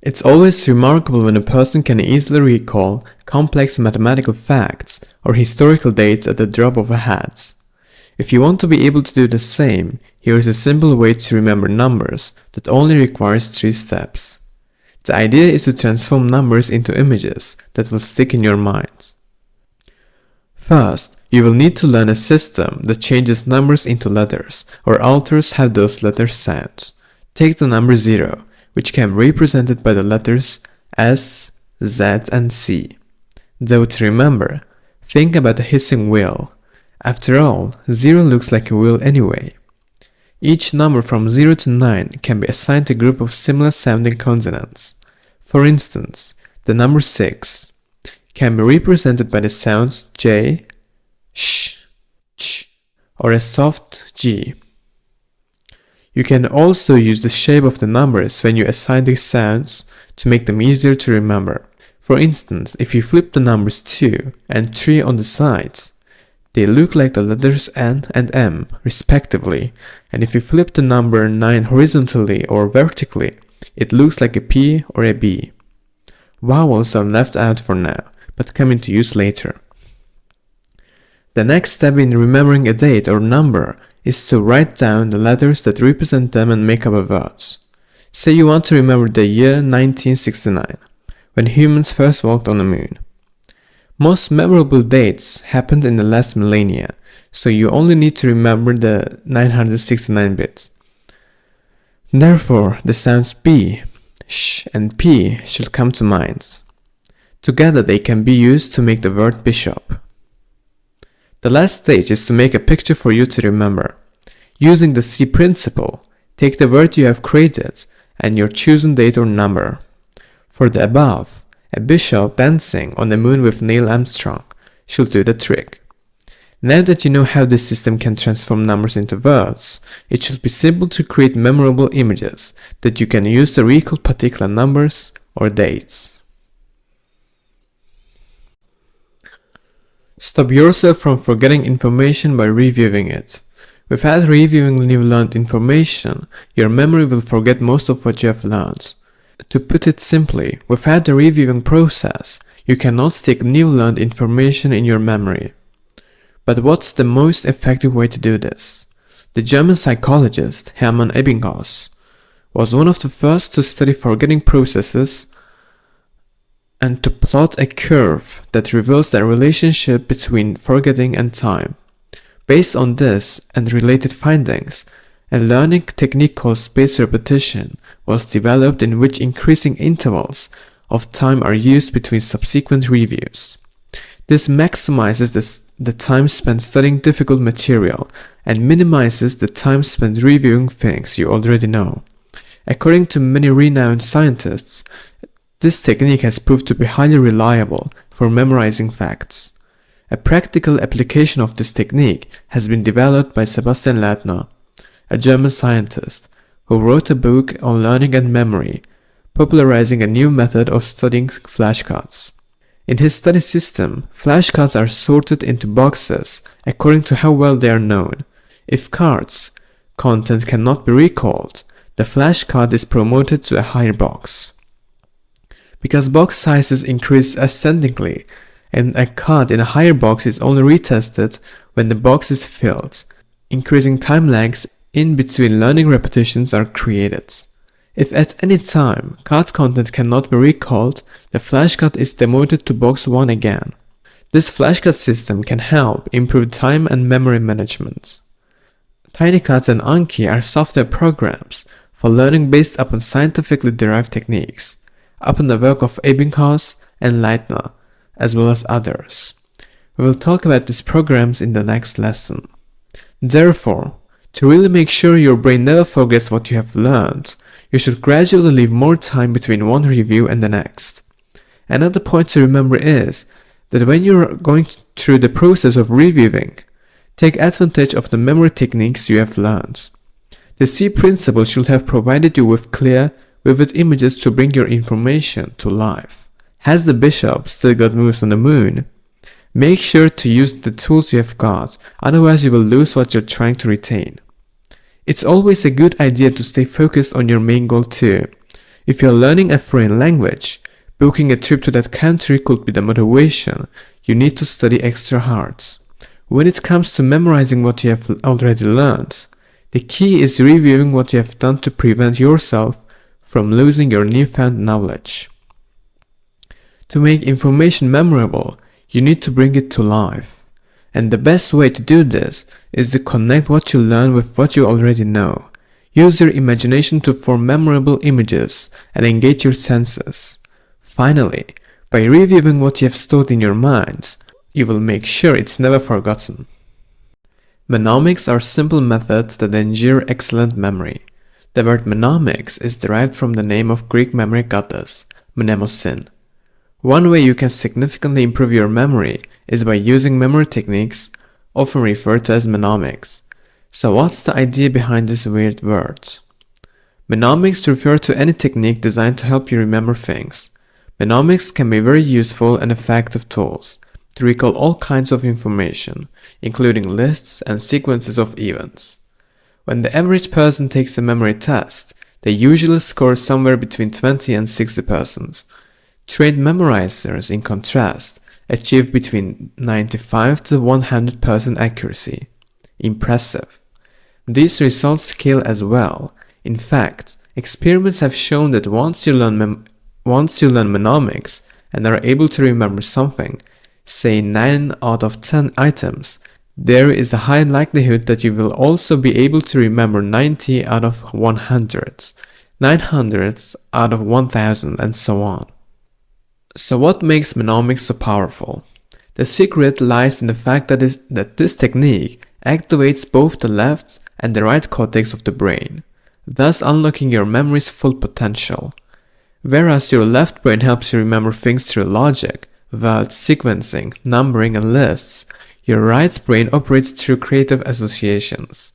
It's always remarkable when a person can easily recall complex mathematical facts or historical dates at the drop of a hat. If you want to be able to do the same, here is a simple way to remember numbers that only requires 3 steps. The idea is to transform numbers into images that will stick in your mind. First, you will need to learn a system that changes numbers into letters or alters how those letters sound. Take the number 0, which can be represented by the letters S, Z, and C. Though to remember, think about a hissing wheel. After all, 0 looks like a wheel anyway. Each number from 0 to 9 can be assigned to a group of similar sounding consonants. For instance, the number 6 can be represented by the sounds J, Sh, Ch, or a soft G. You can also use the shape of the numbers when you assign these sounds to make them easier to remember. For instance, if you flip the numbers 2 and 3 on the sides, they look like the letters N and M, respectively, and if you flip the number 9 horizontally or vertically, it looks like a P or a B. Vowels are left out for now, but come into use later. The next step in remembering a date or number is to write down the letters that represent them and make up a word. Say you want to remember the year 1969, when humans first walked on the moon. Most memorable dates happened in the last millennia, so you only need to remember the 969 bits. Therefore, the sounds B, Sh, and P should come to mind. Together they can be used to make the word bishop. The last stage is to make a picture for you to remember. Using the C principle, take the word you have created and your chosen date or number. For the above, a bishop dancing on the moon with Neil Armstrong should do the trick. Now that you know how this system can transform numbers into words, it should be simple to create memorable images that you can use to recall particular numbers or dates. Stop yourself from forgetting information by reviewing it. Without reviewing new learned information, your memory will forget most of what you have learned. To put it simply, without the reviewing process, you cannot stick new learned information in your memory. But what's the most effective way to do this? The German psychologist Hermann Ebbinghaus was one of the first to study forgetting processes and to plot a curve that reveals the relationship between forgetting and time. Based on this and related findings, a learning technique called spaced repetition was developed in which increasing intervals of time are used between subsequent reviews. This maximizes the time spent studying difficult material and minimizes the time spent reviewing things you already know. According to many renowned scientists, this technique has proved to be highly reliable for memorizing facts. A practical application of this technique has been developed by Sebastian Leitner, a German scientist who wrote a book on learning and memory, popularizing a new method of studying flashcards. In his study system, flashcards are sorted into boxes according to how well they are known. If cards' content cannot be recalled, the flashcard is promoted to a higher box. Because box sizes increase ascendingly, and a card in a higher box is only retested when the box is filled, increasing time lags in between learning repetitions are created. If at any time card content cannot be recalled, the flashcard is demoted to box 1 again. This flashcard system can help improve time and memory management. TinyCards and Anki are software programs for learning based upon scientifically derived techniques, upon the work of Ebbinghaus and Leitner, as well as others. We will talk about these programs in the next lesson. Therefore, to really make sure your brain never forgets what you have learned, you should gradually leave more time between one review and the next. Another point to remember is that when you are going through the process of reviewing, take advantage of the memory techniques you have learned. The C principle should have provided you with clear, vivid images to bring your information to life. Has the bishop still got moves on the moon? Make sure to use the tools you have got, otherwise you will lose what you're trying to retain. It's always a good idea to stay focused on your main goal too. If you're learning a foreign language, booking a trip to that country could be the motivation you need to study extra hard. When it comes to memorizing what you have already learned, the key is reviewing what you have done to prevent yourself from losing your newfound knowledge. To make information memorable, you need to bring it to life. And the best way to do this is to connect what you learn with what you already know. Use your imagination to form memorable images and engage your senses. Finally, by reviewing what you have stored in your mind, you will make sure it's never forgotten. Mnemonics are simple methods that ensure excellent memory. The word mnemonics is derived from the name of Greek memory goddess, Mnemosyne. One way you can significantly improve your memory is by using memory techniques, often referred to as mnemonics. So what's the idea behind this weird word? Mnemonics refer to any technique designed to help you remember things. Mnemonics can be very useful and effective tools to recall all kinds of information, including lists and sequences of events. When the average person takes a memory test, they usually score somewhere between 20 and 60%. Trained memorizers, in contrast, achieve between 95 to 100% accuracy. Impressive. These results scale as well. In fact, experiments have shown that once you learn mnemonics and are able to remember something, say 9 out of 10 items, there is a high likelihood that you will also be able to remember 90 out of 100, 900 out of 1000, and so on. So what makes mnemonics so powerful? The secret lies in the fact that this technique activates both the left and the right cortex of the brain, thus unlocking your memory's full potential. Whereas your left brain helps you remember things through logic, words, sequencing, numbering, and lists, your right brain operates through creative associations.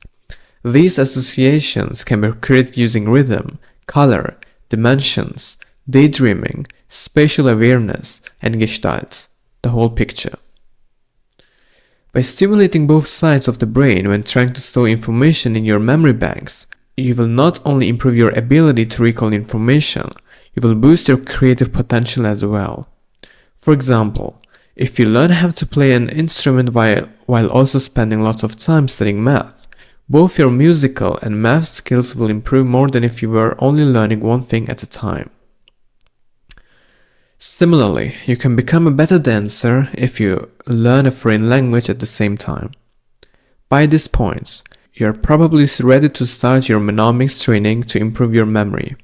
These associations can be created using rhythm, color, dimensions, daydreaming, spatial awareness, and gestalt, the whole picture. By stimulating both sides of the brain when trying to store information in your memory banks, you will not only improve your ability to recall information, you will boost your creative potential as well. For example, if you learn how to play an instrument while also spending lots of time studying math, both your musical and math skills will improve more than if you were only learning one thing at a time. Similarly, you can become a better dancer if you learn a foreign language at the same time. By this point, you are probably ready to start your mnemonics training to improve your memory.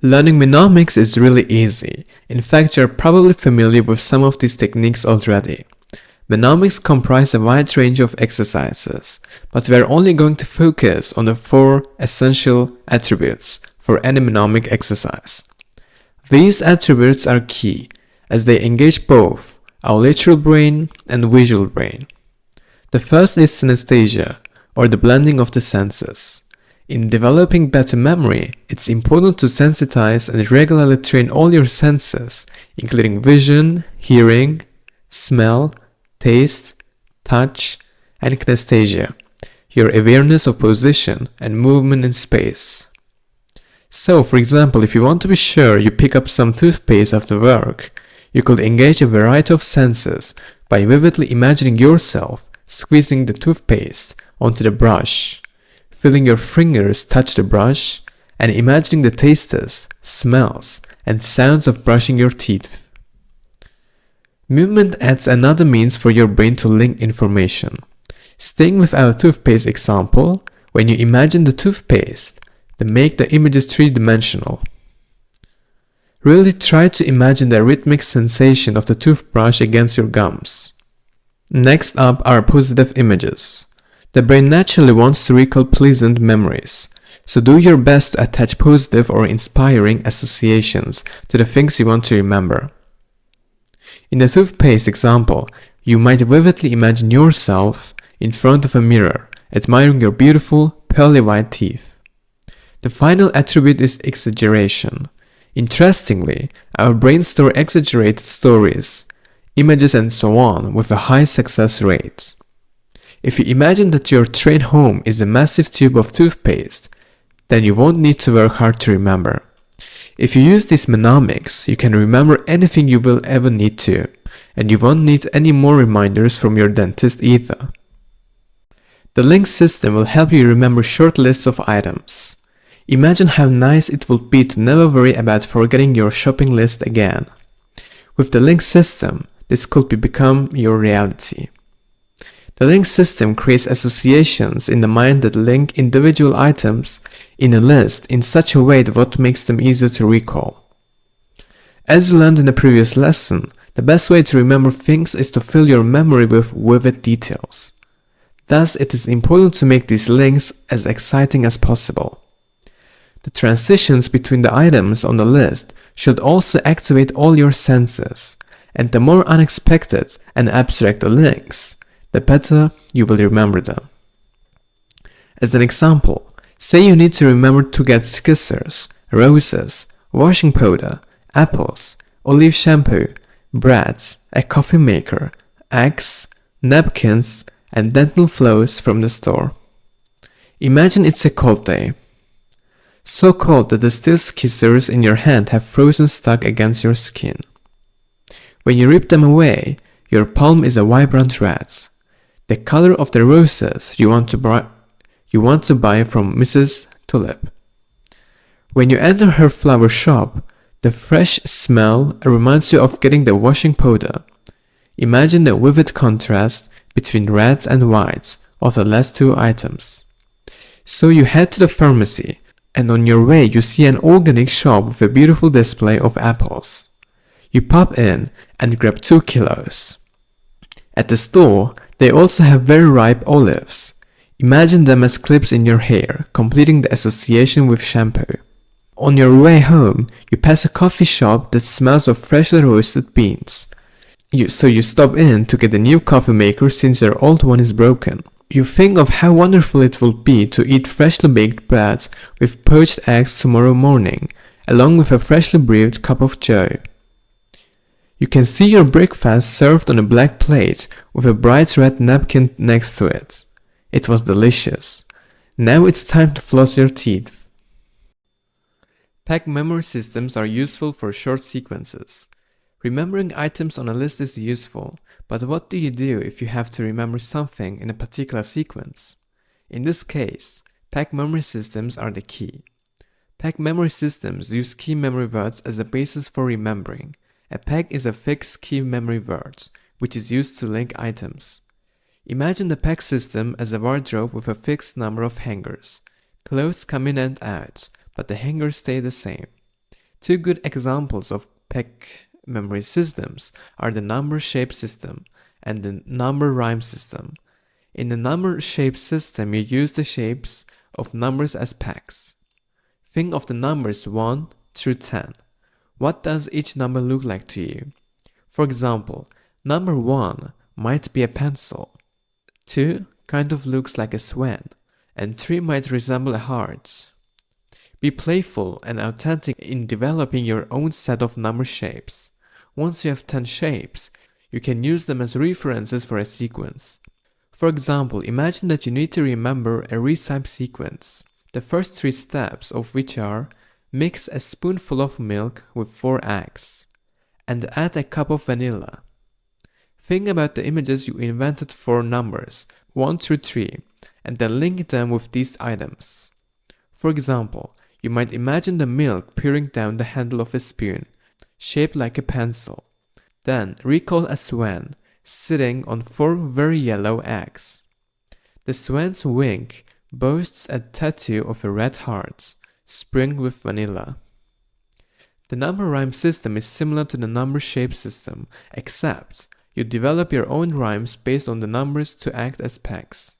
Learning mnemonics is really easy. In fact, you are probably familiar with some of these techniques already. Mnemonics comprise a wide range of exercises, but we are only going to focus on the 4 essential attributes for any mnemonic exercise. These attributes are key, as they engage both our literal brain and visual brain. The first is synesthesia, or the blending of the senses. In developing better memory, it's important to sensitize and regularly train all your senses, including vision, hearing, smell, taste, touch, and kinesthesia, your awareness of position and movement in space. So, for example, if you want to be sure you pick up some toothpaste after work, you could engage a variety of senses by vividly imagining yourself squeezing the toothpaste onto the brush, feeling your fingers touch the brush, and imagining the tastes, smells, and sounds of brushing your teeth. Movement adds another means for your brain to link information. Staying with our toothpaste example, when you imagine the toothpaste, then make the images three-dimensional. Really try to imagine the rhythmic sensation of the toothbrush against your gums. Next up are positive images. The brain naturally wants to recall pleasant memories, so do your best to attach positive or inspiring associations to the things you want to remember. In the toothpaste example, you might vividly imagine yourself in front of a mirror, admiring your beautiful, pearly white teeth. The final attribute is exaggeration. Interestingly, our brains store exaggerated stories, images and so on with a high success rate. If you imagine that your train home is a massive tube of toothpaste, then you won't need to work hard to remember. If you use these mnemonics, you can remember anything you will ever need to, and you won't need any more reminders from your dentist either. The link system will help you remember short lists of items. Imagine how nice it would be to never worry about forgetting your shopping list again. With the link system, this could become your reality. The link system creates associations in the mind that link individual items in a list in such a way that what makes them easier to recall. As you learned in the previous lesson, the best way to remember things is to fill your memory with vivid details. Thus, it is important to make these links as exciting as possible. The transitions between the items on the list should also activate all your senses, and the more unexpected and abstract the links, the better you will remember them. As an example, say you need to remember to get scissors, roses, washing powder, apples, olive shampoo, bread, a coffee maker, eggs, napkins, and dental floss from the store. Imagine it's a cold day. So cold that the steel scissors in your hand have frozen stuck against your skin. When you rip them away, your palm is a vibrant red, the color of the roses you want to buy from Mrs. Tulip. When you enter her flower shop, the fresh smell reminds you of getting the washing powder. Imagine the vivid contrast between reds and whites of the last two items. So you head to the pharmacy, and on your way you see an organic shop with a beautiful display of apples. You pop in and grab 2 kilos. At the store, they also have very ripe olives. Imagine them as clips in your hair, completing the association with shampoo. On your way home, you pass a coffee shop that smells of freshly roasted beans. So you stop in to get a new coffee maker since your old one is broken. You think of how wonderful it will be to eat freshly baked bread with poached eggs tomorrow morning, along with a freshly brewed cup of joe. You can see your breakfast served on a black plate with a bright red napkin next to it. It was delicious. Now it's time to floss your teeth. Packed memory systems are useful for short sequences. Remembering items on a list is useful, but what do you do if you have to remember something in a particular sequence? In this case, packed memory systems are the key. Packed memory systems use key memory words as a basis for remembering. A pack is a fixed key memory word, which is used to link items. Imagine the pack system as a wardrobe with a fixed number of hangers. Clothes come in and out, but the hangers stay the same. Two good examples of pack memory systems are the number shape system and the number rhyme system. In the number shape system, you use the shapes of numbers as packs. Think of the numbers 1 through 10. What does each number look like to you? For example, number 1 might be a pencil, 2 kind of looks like a swan, and 3 might resemble a heart. Be playful and authentic in developing your own set of number shapes. Once you have 10 shapes, you can use them as references for a sequence. For example, imagine that you need to remember a recipe sequence, the first 3 steps of which are: mix a spoonful of milk with 4 eggs, and add a cup of vanilla. Think about the images you invented for numbers 1 through 3, and then link them with these items. For example, you might imagine the milk pouring down the handle of a spoon, shaped like a pencil. Then recall a swan sitting on 4 very yellow eggs. The swan's wing boasts a tattoo of a red heart, sprinkled with vanilla. The number rhyme system is similar to the number shape system, except you develop your own rhymes based on the numbers to act as packs.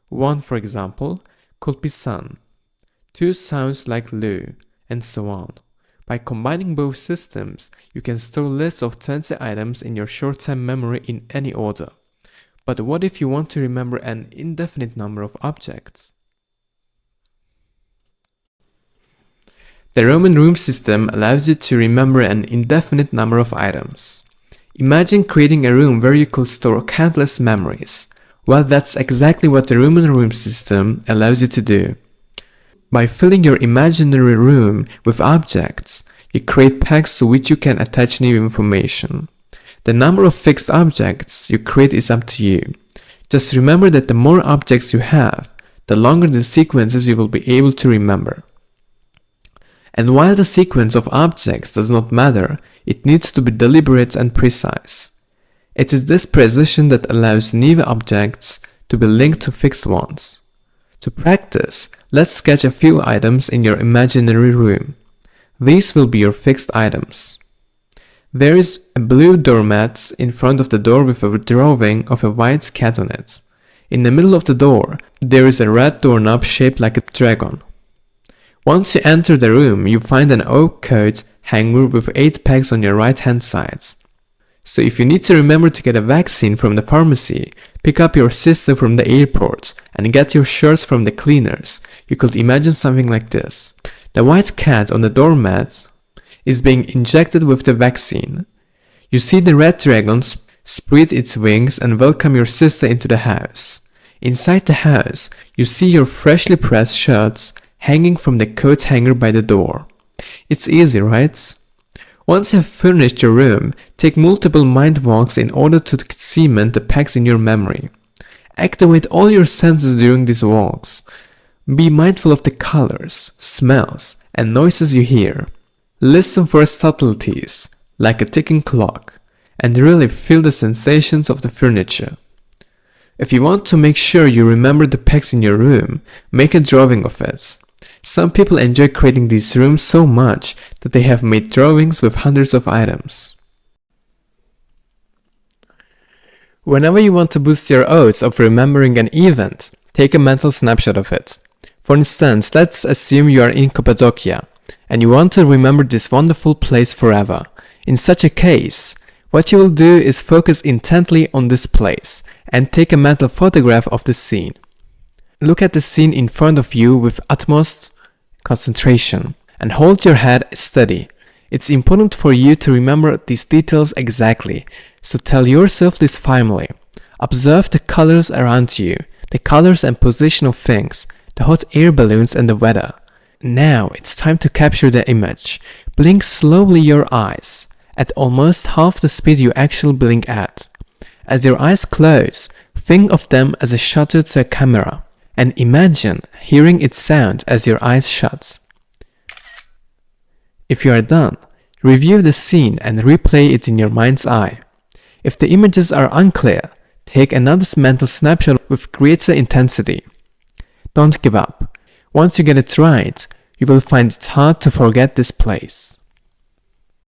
1, for example, could be sun. 2 sounds like Lou, and so on. By combining both systems, you can store lists of 20 items in your short-term memory in any order. But what if you want to remember an indefinite number of objects? The Roman room system allows you to remember an indefinite number of items. Imagine creating a room where you could store countless memories. Well, that's exactly what the Roman room system allows you to do. By filling your imaginary room with objects, you create packs to which you can attach new information. The number of fixed objects you create is up to you. Just remember that the more objects you have, the longer the sequences you will be able to remember. And while the sequence of objects does not matter, it needs to be deliberate and precise. It is this precision that allows new objects to be linked to fixed ones. To practice, let's sketch a few items in your imaginary room. These will be your fixed items. There is a blue doormat in front of the door with a drawing of a white cat on it. In the middle of the door, there is a red doorknob shaped like a dragon. Once you enter the room, you find an oak coat hanger with 8 pegs on your right hand side. So if you need to remember to get a vaccine from the pharmacy, pick up your sister from the airport, and get your shirts from the cleaners, you could imagine something like this. The white cat on the doormat is being injected with the vaccine. You see the red dragon spread its wings and welcome your sister into the house. Inside the house, you see your freshly pressed shirts hanging from the coat hanger by the door. It's easy, right? Once you have furnished your room, take multiple mind walks in order to cement the packs in your memory. Activate all your senses during these walks. Be mindful of the colors, smells, and noises you hear. Listen for subtleties, like a ticking clock, and really feel the sensations of the furniture. If you want to make sure you remember the packs in your room, make a drawing of it. Some people enjoy creating these rooms so much that they have made drawings with hundreds of items. Whenever you want to boost your odds of remembering an event, Take a mental snapshot of it. For instance, let's assume you are in Cappadocia and you want to remember this wonderful place forever. In such a case, what you will do is focus intently on this place and take a mental photograph of the scene. Look at the scene in front of you with utmost concentration and hold your head steady. It's important for you to remember these details exactly, so tell yourself this firmly. Observe the colors around you, the colors and position of things, the hot air balloons and the weather. Now it's time to capture the image. Blink slowly your eyes, at almost half the speed you actually blink at. As your eyes close, think of them as a shutter to a camera, and imagine hearing its sound as your eyes shut. If you are done, review the scene and replay it in your mind's eye. If the images are unclear, take another mental snapshot with greater intensity. Don't give up. Once you get it right, you will find it hard to forget this place.